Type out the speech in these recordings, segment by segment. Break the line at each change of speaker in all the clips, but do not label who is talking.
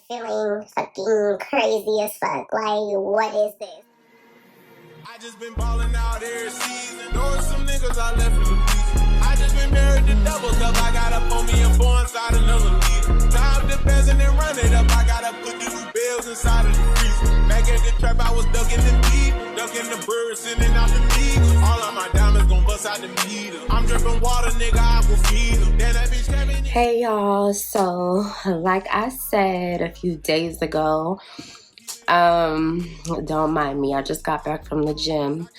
feeling fucking crazy as fuck. Like, what is this?
I just been balling out every season. Knowing some niggas I left in the season. I just been married to double cup. I got up on me and four inside another leader. Time depends and then run it up. I gotta put the new bills inside of the freezer. Back at the trap, I was ducking the deep. Ducking the birds, sending out the needles. All of my diamonds gon' bust out the meter. I'm dripping water, nigga, I will feed them. Then that bitch came in.
Hey y'all, so like I said a few days ago, don't mind me, I just got back from the gym,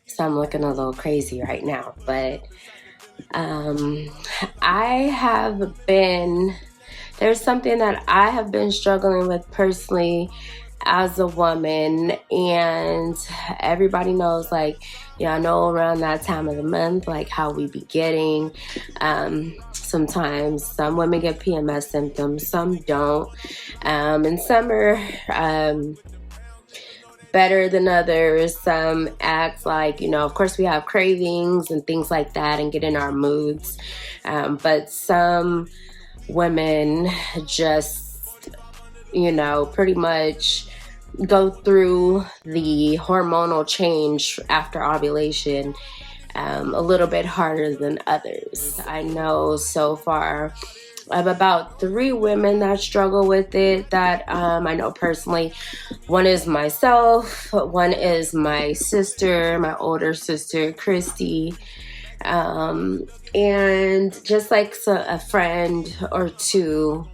so I'm looking a little crazy right now, but there's something that I have been struggling with personally as a woman, and everybody knows, like, I know around that time of the month, like, how we be getting, sometimes some women get PMS symptoms, some don't, and some are better than others. Some act like, of course we have cravings and things like that and get in our moods, but some women just, pretty much go through the hormonal change after ovulation a little bit harder than others. I know so far I have about 3 women that struggle with it that I know personally. One is myself, one is my sister, my older sister, Christy, and just like a friend or two,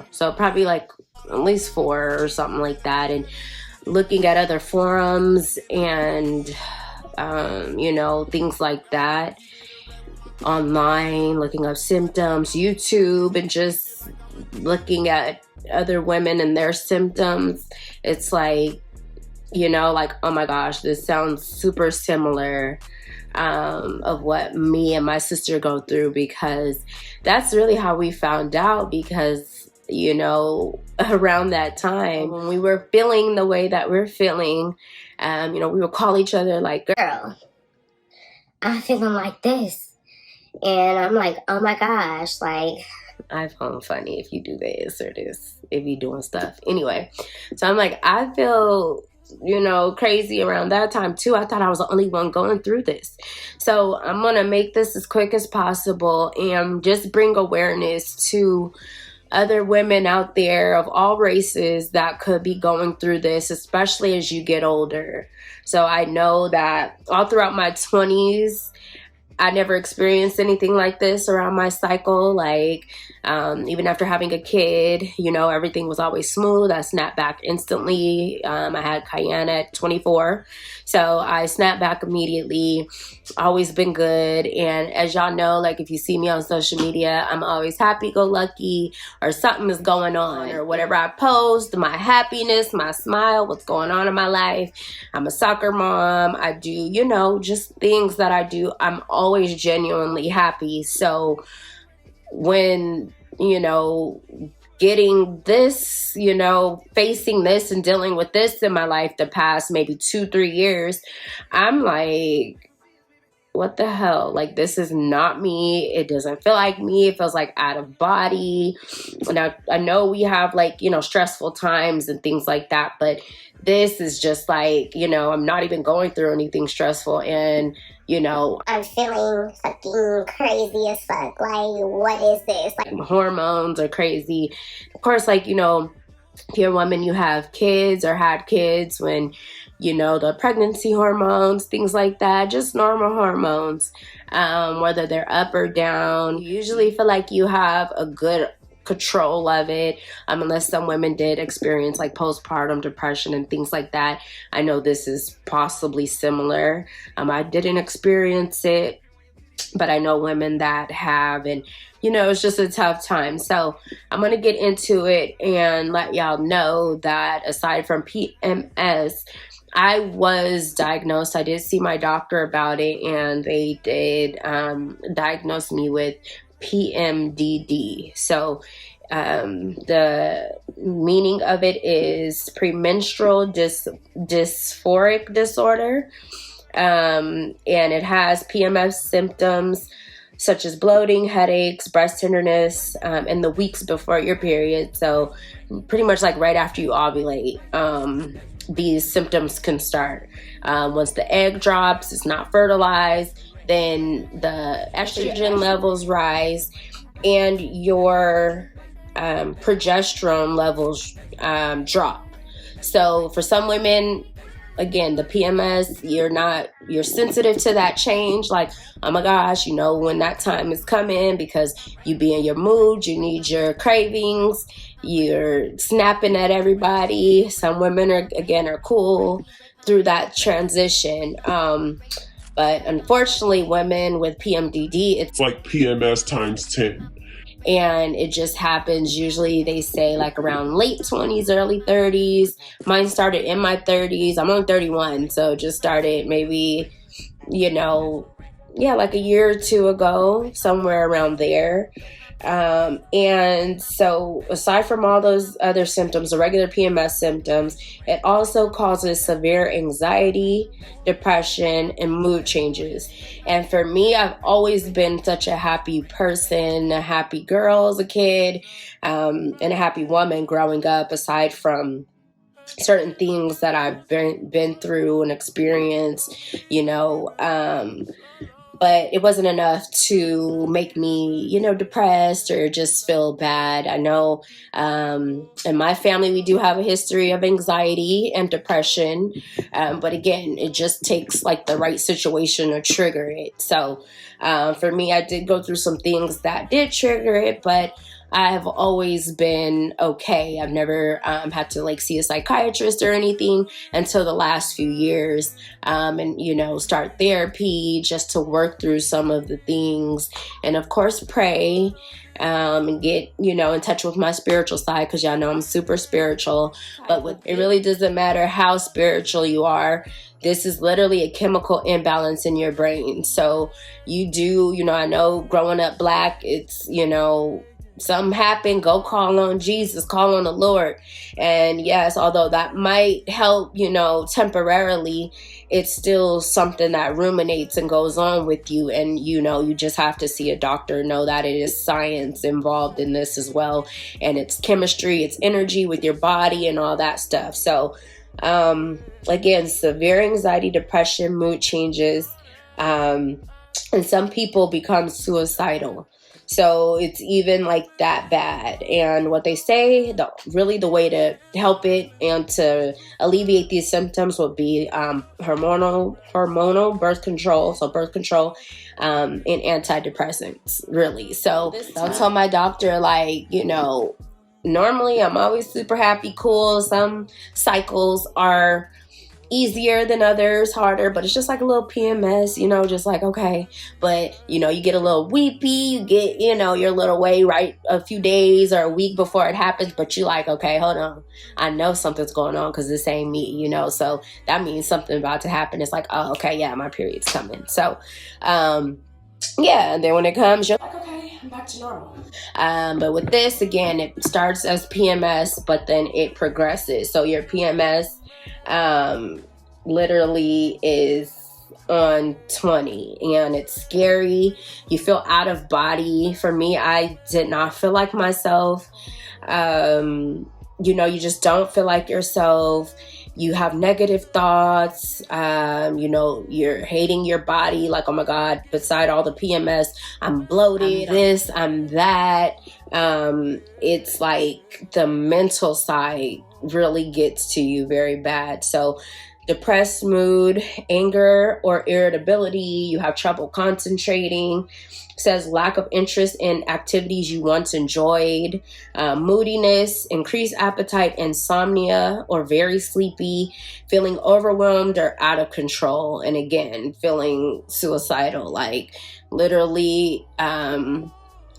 so probably like at least 4 or something like that, and looking at other forums and things like that online, looking up symptoms, YouTube, and just looking at other women and their symptoms. It's like, like, oh my gosh, this sounds super similar of what me and my sister go through, because that's really how we found out, because around that time when we were feeling the way that we're feeling, we would call each other like,
girl, I'm feeling like this. And I'm like, oh my gosh, like,
I found funny if you do this or this, if you doing stuff. Anyway, so I'm like, I feel, crazy around that time too. I thought I was the only one going through this. So I'm going to make this as quick as possible and just bring awareness to other women out there of all races that could be going through this, especially as you get older. So I know that all throughout my 20s, I never experienced anything like this around my cycle. Like, even after having a kid, everything was always smooth. I snapped back instantly. I had Cayenne at 24. So I snapped back immediately. Always been good. And as y'all know, like, if you see me on social media, I'm always happy-go-lucky, or something is going on, or whatever I post, my happiness, my smile, what's going on in my life. I'm a soccer mom. I do, just things that I do. I'm always genuinely happy. So when, getting this, facing this and dealing with this in my life the past maybe 2-3 years, I'm like, what the hell? Like, this is not me. It doesn't feel like me. It feels like out of body. Now, I know we have, like, stressful times and things like that, but this is just like, I'm not even going through anything stressful, and
I'm feeling fucking crazy as fuck. Like, what is this? Like,
hormones are crazy. Of course, like, if you're a woman, you have kids or had kids when, the pregnancy hormones, things like that, just normal hormones, whether they're up or down. You usually feel like you have a good control of it, unless some women did experience like postpartum depression and things like that. I know this is possibly similar. I didn't experience it, but I know women that have, and it's just a tough time. So I'm going to get into it and let y'all know that aside from PMS, I was diagnosed. I did see my doctor about it, and they did diagnose me with Pmdd. So the meaning of it is Premenstrual Dysphoric Disorder, and it has PMS symptoms such as bloating, headaches, breast tenderness, in the weeks before your period. So pretty much like right after you ovulate, these symptoms can start. Once the egg drops, it's not fertilized, then the estrogen levels rise and your progesterone levels drop. So for some women, again, the PMS, you're sensitive to that change. Like, oh my gosh, you know when that time is coming because you be in your mood, you need your cravings, you're snapping at everybody. Some women are cool through that transition. But unfortunately, women with PMDD, it's
like PMS times 10.
And it just happens usually, they say, like around late 20s, early 30s. Mine started in my 30s. I'm only 31, so just started maybe, like a year or two ago, somewhere around there. And so aside from all those other symptoms, the regular PMS symptoms, it also causes severe anxiety, depression, and mood changes. And for me, I've always been such a happy person, a happy girl as a kid, and a happy woman growing up, aside from certain things that I've been through and experienced, but it wasn't enough to make me, depressed or just feel bad. I know in my family, we do have a history of anxiety and depression. But again, it just takes like the right situation to trigger it. So for me, I did go through some things that did trigger it, but I have always been okay. I've never had to like see a psychiatrist or anything until the last few years, and start therapy just to work through some of the things, and of course pray, and get in touch with my spiritual side, because y'all know I'm super spiritual. But it really doesn't matter how spiritual you are. This is literally a chemical imbalance in your brain. So you do, I know growing up Black, it's something happened, go call on Jesus, call on the Lord. And yes, although that might help, temporarily, it's still something that ruminates and goes on with you. And, you just have to see a doctor, know that it is science involved in this as well. And it's chemistry, it's energy with your body and all that stuff. So, again, severe anxiety, depression, mood changes, and some people become suicidal. So it's even like that bad. And what they say, the way to help it and to alleviate these symptoms would be hormonal birth control. So birth control and antidepressants, really. So I'll tell my doctor, normally I'm always super happy, cool. Some cycles are easier than others, harder, but it's just like a little PMS, just like, okay. But, you get a little weepy, you get, your little way right a few days or a week before it happens, but you like, okay, hold on. I know something's going on because this ain't me, so that means something about to happen. It's like, oh, okay, yeah, my period's coming. So, yeah, and then when it comes, you're like, okay, I'm back to normal. But with this, again, it starts as PMS, but then it progresses. So your PMS literally is on 20, and it's scary. You feel out of body. For me, I did not feel like myself. You just don't feel like yourself. You have negative thoughts. You're hating your body. Like, oh my God, beside all the PMS, I'm bloated, I'm this, I'm that. It's like the mental side really gets to you very bad. So depressed mood, anger or irritability, you have trouble concentrating, says lack of interest in activities you once enjoyed, moodiness, increased appetite, insomnia or very sleepy, feeling overwhelmed or out of control, and again, feeling suicidal. Like literally,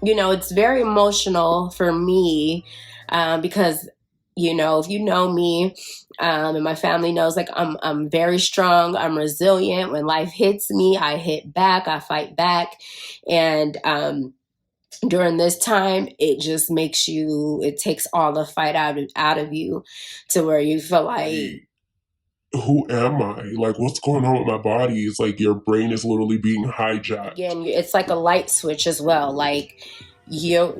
it's very emotional for me because if you know me, and my family knows, like, I'm very strong. I'm resilient. When life hits me, I hit back. I fight back. And during this time, it just it takes all the fight out of you, to where you feel like
who am I? Like, what's going on with my body? It's like your brain is literally being hijacked.
Again, it's like a light switch as well. Like your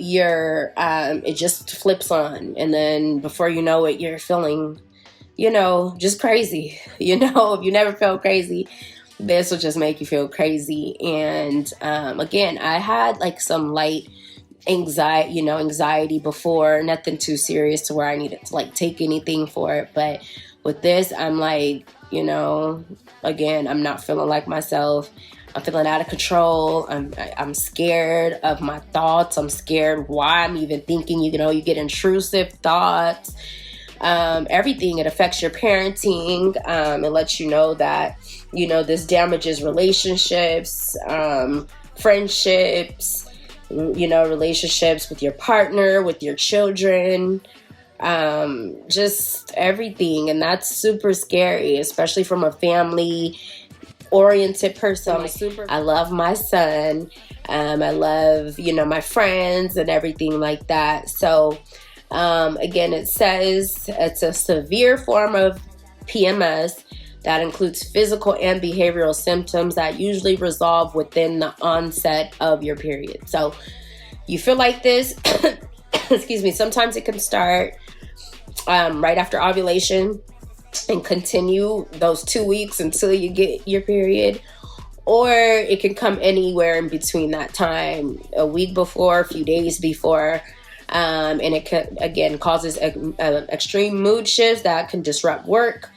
it just flips on, and then before you know it, you're feeling, just crazy. If you never felt crazy, this will just make you feel crazy. And again, I had like some light anxiety before, nothing too serious to where I needed to like take anything for it. But with this, I'm like, again, I'm not feeling like myself. I'm feeling out of control. I'm scared of my thoughts. I'm scared why I'm even thinking. You get intrusive thoughts. Everything. It affects your parenting. It lets you know that this damages relationships, friendships, relationships with your partner, with your children, just everything. And that's super scary, especially from a family oriented person. I love my son. I love, my friends and everything like that. So, again, it says it's a severe form of PMS that includes physical and behavioral symptoms that usually resolve within the onset of your period. So you feel like this, excuse me, sometimes it can start right after ovulation and continue those 2 weeks until you get your period. Or it can come anywhere in between that time, a week before, a few days before. And it can, again, causes extreme mood shifts that can disrupt work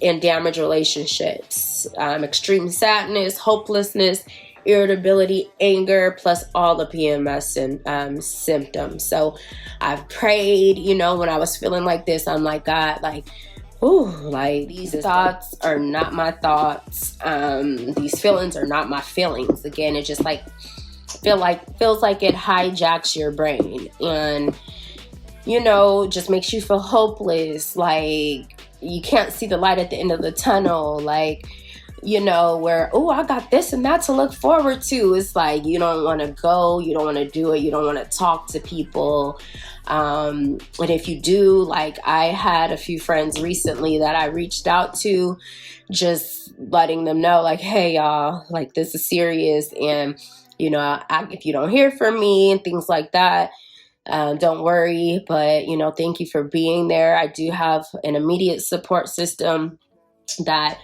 and damage relationships. Extreme sadness, hopelessness, irritability, anger, plus all the PMS and symptoms. So I've prayed, when I was feeling like this, I'm like, God, like, ooh, like these thoughts are not my thoughts. These feelings are not my feelings. Again, it just like feels like it hijacks your brain and just makes you feel hopeless. Like you can't see the light at the end of the tunnel. Like where, oh, I got this and that to look forward to. It's like you don't want to go, you don't want to do it, you don't want to talk to people. And if you do, like I had a few friends recently that I reached out to, just letting them know like, hey y'all, like this is serious. And if you don't hear from me and things like that, don't worry. But thank you for being there. I do have an immediate support system that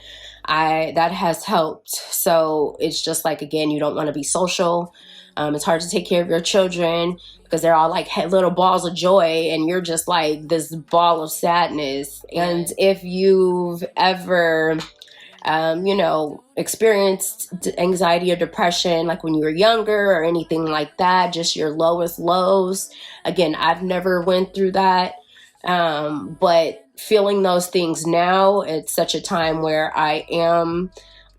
has helped. So it's just like, again, you don't want to be social. It's hard to take care of your children because they're all like little balls of joy and you're just like this ball of sadness. And if you've ever, experienced anxiety or depression, like when you were younger or anything like that, just your lowest lows. Again, I've never went through that. But feeling those things now, it's such a time where I am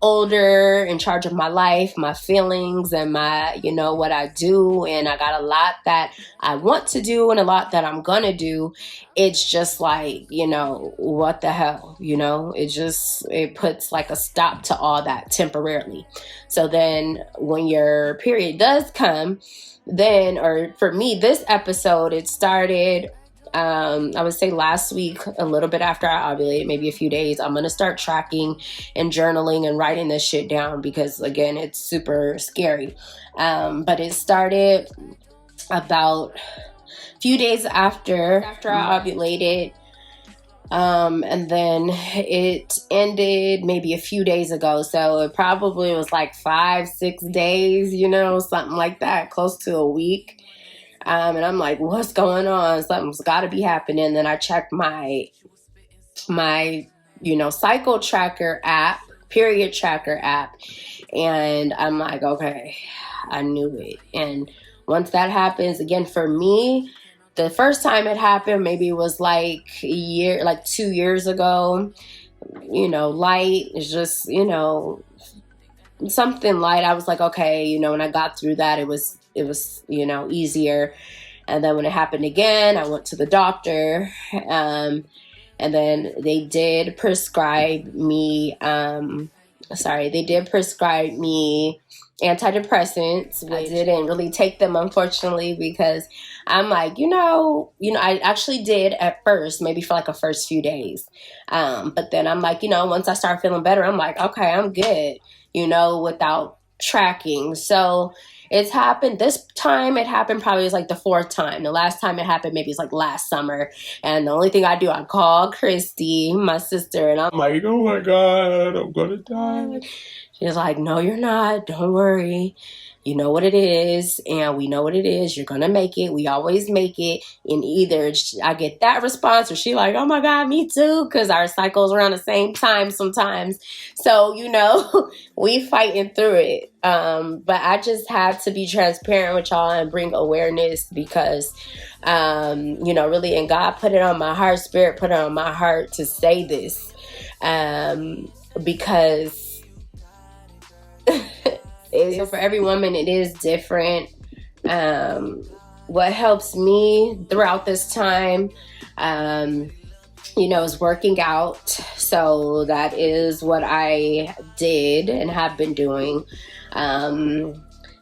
older, in charge of my life, my feelings, and my, what I do. And I got a lot that I want to do and a lot that I'm gonna do. It's just like, what the hell, it puts like a stop to all that temporarily. So then when your period does come, or for me, this episode, it started I would say last week, a little bit after I ovulated, maybe a few days. I'm going to start tracking and journaling and writing this shit down because, again, it's super scary. But it started about a few days after I ovulated. And then it ended maybe a few days ago. So it probably was like 5-6 days, something like that, close to a week. And I'm like, what's going on? Something's got to be happening. Then I checked my cycle tracker app, period tracker app. And I'm like, okay, I knew it. And once that happens, again, for me, the first time it happened, maybe it was like 2 years ago, light. It's just, something light. I was like, okay, when I got through that, it was easier. And then when it happened again, I went to the doctor, and then they did prescribe me antidepressants. I didn't really take them, unfortunately, because I'm like, I actually did at first, maybe for like the first few days. But then I'm like, once I start feeling better, I'm like, okay, I'm good, without tracking. So it's happened. This time it happened probably was like the 4th time. The last time it happened maybe it's like last summer. And the only thing I do, I call Christy, my sister, and I'm like, oh my God, I'm gonna die. She's like, no, you're not. Don't worry. You know what it is, and we know what it is. You're going to make it. We always make it. And either I get that response or she like, oh, my God, me too, because our cycles around the same time sometimes. So, we fighting through it. But I just had to be transparent with y'all and bring awareness because, really, and God put it on my heart, Spirit put it on my heart to say this because for every woman, it is different. What helps me throughout this time, is working out. So that is what I did and have been doing.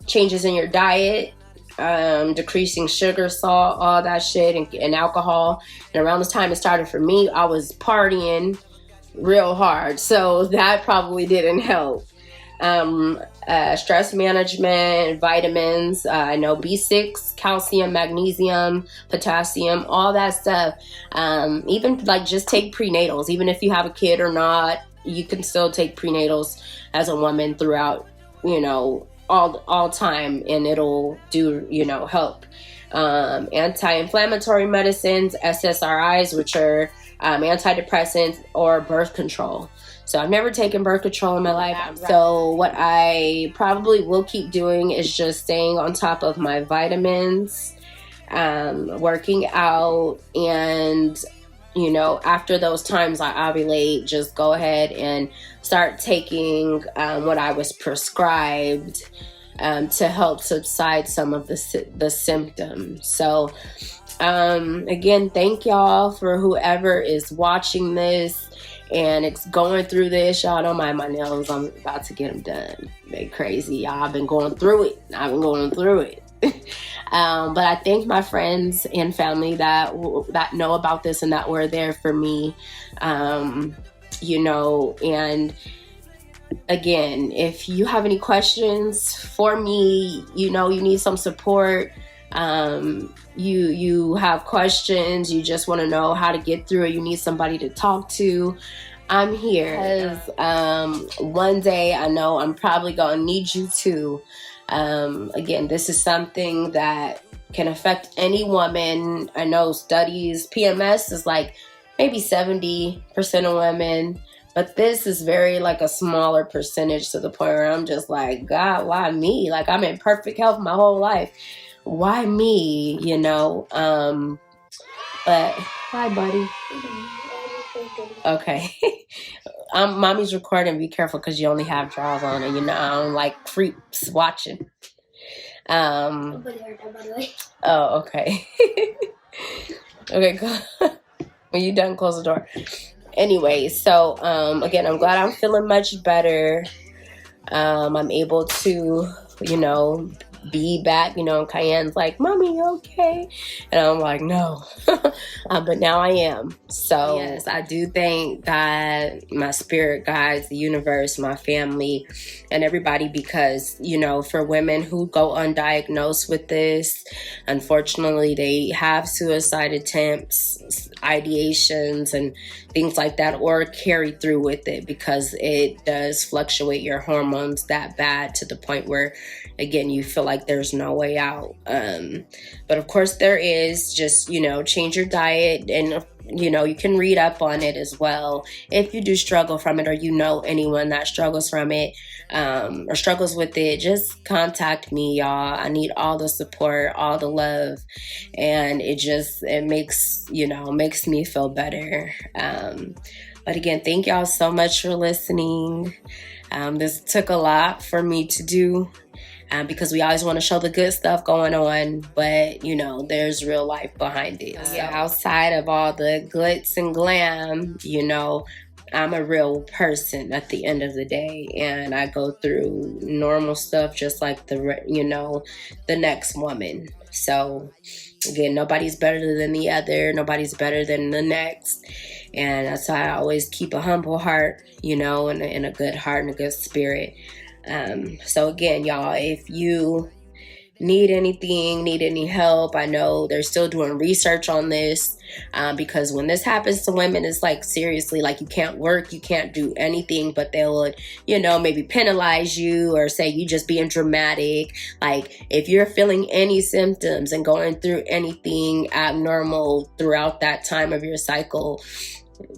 Changes in your diet, decreasing sugar, salt, all that shit, and alcohol. And around this time it started for me, I was partying real hard. So that probably didn't help. Stress management, vitamins, I know B6, calcium, magnesium, potassium, all that stuff. Even like just take prenatals, even if you have a kid or not, you can still take prenatals as a woman throughout, all time, and it'll do, help. Anti-inflammatory medicines, SSRIs, which are antidepressants, or birth control. So I've never taken birth control in my life. So what I probably will keep doing is just staying on top of my vitamins, working out, and, after those times I ovulate, just go ahead and start taking what I was prescribed to help subside some of the symptoms. So again, thank y'all for whoever is watching this and it's going through this. Y'all don't mind my nails. I'm about to get them done. They crazy, y'all. I've been going through it. But I thank my friends and family that know about this and that were there for me. And again, if you have any questions for me, you need some support. You have questions, you just want to know how to get through it, you need somebody to talk to, I'm here. Because one day I know I'm probably gonna need you too. Again, this is something that can affect any woman. I know studies, PMS is like maybe 70% of women, but this is very like a smaller percentage, to the point where I'm just like, God, why me? Like, I'm in perfect health my whole life. Why me, but hi, buddy. Okay. Mommy's recording. Be careful, because you only have drawers on, and I don't like creeps watching. Oh, okay. Okay, go. When you done, close the door. Anyway, so again, I'm glad I'm feeling much better. I'm able to, be back. Cayenne's like, Mommy, you okay? And I'm like, no. But now I am. So yes, I do thank God, my spirit guides, the universe, my family, and everybody, because, for women who go undiagnosed with this, unfortunately, they have suicide attempts, ideations, and things like that, or carry through with it, because it does fluctuate your hormones that bad, to the point where, again, you feel like there's no way out. But of course there is. Just, change your diet, and, you can read up on it as well. If you do struggle from it, or anyone that struggles from it, or struggles with it, just contact me, y'all. I need all the support, all the love, and it makes me feel better. But again, thank y'all so much for listening. This took a lot for me to do. Because we always want to show the good stuff going on, but there's real life behind it. Outside of all the glitz and glam, I'm a real person at the end of the day, and I go through normal stuff just like the next woman. So again, nobody's better than the other, nobody's better than the next, and that's why I always keep a humble heart, and a good heart and a good spirit. So again, y'all, if you need anything, need any help, I know they're still doing research on this, because when this happens to women, it's like seriously, like you can't work, you can't do anything, but they would, maybe penalize you or say you just being dramatic. Like if you're feeling any symptoms and going through anything abnormal throughout that time of your cycle,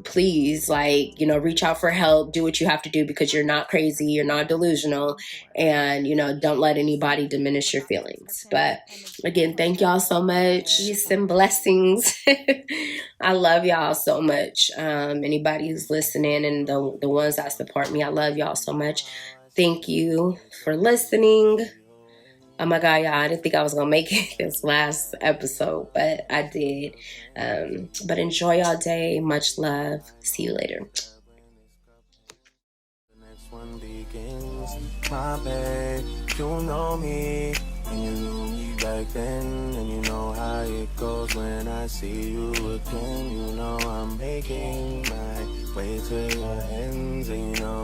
please, reach out for help, do what you have to do, because you're not crazy, you're not delusional, and, don't let anybody diminish your feelings. But again, thank y'all so much. Peace and blessings. I love y'all so much. Anybody who's listening and the ones that support me, I love y'all so much. Thank you for listening. Oh my God, y'all, I didn't think I was going to make it this last episode, but I did. But enjoy y'all day. Much love. See you later.
The next one begins. My babe, you know me, and you knew me back then, and you know how it goes when I see you again. You know I'm making my way to your ends, and you know